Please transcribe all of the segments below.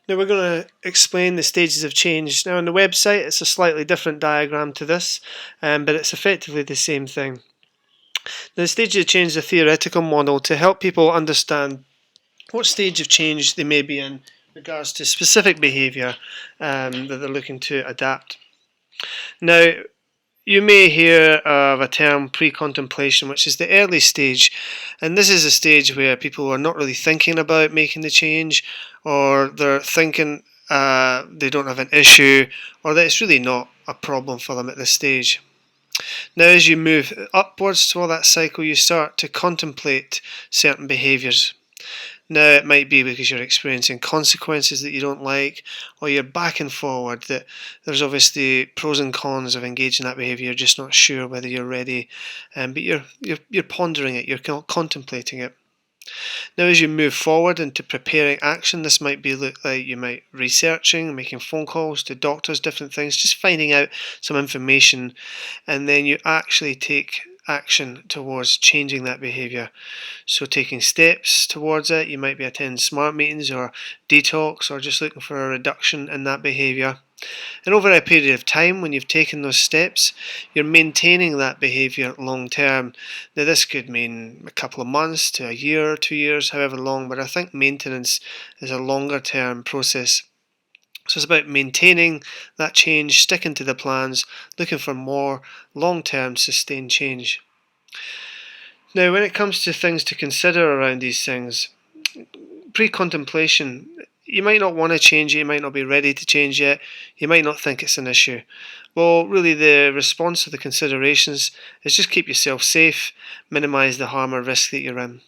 Now we're going to explain the stages of change. Now on the website it's a slightly different diagram to this, but it's effectively the same thing. The stages of change is a theoretical model to help people understand what stage of change they may be in regards to specific behaviour that they're looking to adapt. Now, you may hear of a term pre-contemplation, which is the early stage, and this is a stage where people are not really thinking about making the change, or they're thinking they don't have an issue, or that it's really not a problem for them at this stage. Now, as you move upwards toward that cycle, you start to contemplate certain behaviours. Now, it might be because you're experiencing consequences that you don't like, or you're back and forward, that there's obviously pros and cons of engaging that behaviour. You're just not sure whether you're ready, but you're pondering it, you're contemplating it. Now, as you move forward into preparing action, this might look like you might researching, making phone calls to doctors, different things, just finding out some information, and then you actually take action towards changing that behaviour. So taking steps towards it, you might be attending smart meetings or detox, or just looking for a reduction in that behaviour. And over a period of time, when you've taken those steps, you're maintaining that behaviour long term. Now this could mean a couple of months to a year, 2 years, however long, but I think maintenance is a longer term process. So it's about maintaining that change, sticking to the plans, looking for more long-term sustained change. Now, when it comes to things to consider around these things, pre-contemplation, you might not want to change it, you might not be ready to change yet, you might not think it's an issue. Well, really the response to the considerations is just keep yourself safe, minimise the harm or risk that you're in.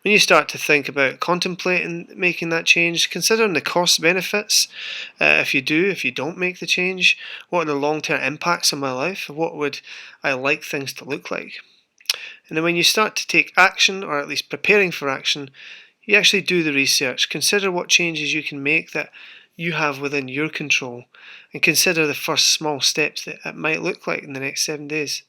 When you start to think about contemplating making that change, considering the cost benefits, if you don't make the change, what are the long-term impacts on my life? What would I like things to look like? And then when you start to take action, or at least preparing for action, you actually do the research. Consider what changes you can make that you have within your control, and consider the first small steps that it might look like in the next 7 days.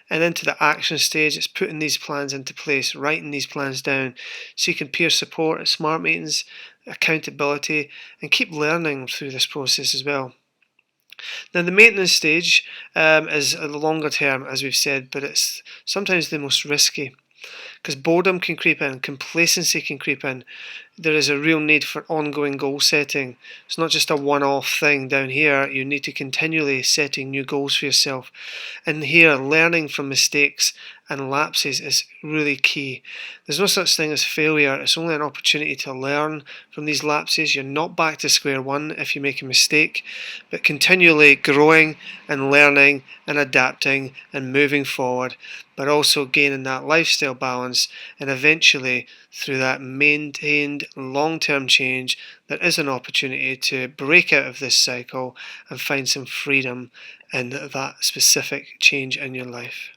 And then to the action stage, it's putting these plans into place, writing these plans down, seeking peer support at smart meetings, accountability, and keep learning through this process as well. Now the maintenance stage is a longer term, as we've said, but it's sometimes the most risky, because boredom can creep in, complacency can creep in. There is a real need for ongoing goal setting. It's not just a one-off thing down here. You need to continually setting new goals for yourself. And here, learning from mistakes and lapses is really key. There's no such thing as failure. It's only an opportunity to learn from these lapses. You're not back to square one if you make a mistake, but continually growing and learning and adapting and moving forward, but also gaining that lifestyle balance, and eventually through that maintained long-term change, there is an opportunity to break out of this cycle and find some freedom in that specific change in your life.